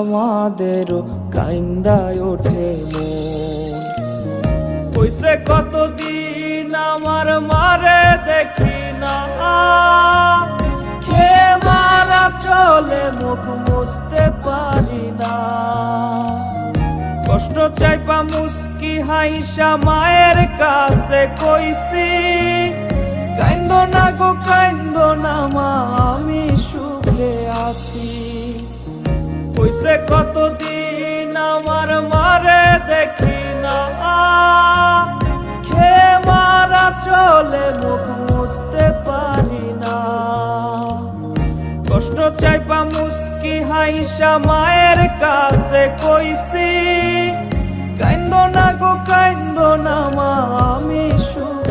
আমাদেরও কাইন্দায় ওঠে মন। কইছে কতদিন আমার মারে দেখি না, খেয়ে মারা চলে মুখ মুছতে পারি না। কষ্ট চাইপা মুস্কি হাইসা মায়ের কাছে কইছি, কাইন্দো না গো কাইন্দো না মা, আমি সুখে আছি। কইছে কতদিন আমার মারে দেখি না, খেয়ে মারা চলে মুখ মুছতে পারি না। কষ্ট চাইপা মুস্কি হাইসা মায়ের কাছে কইছি, কাইন্দো না গো কাইন্দো না মা, আমি সুখে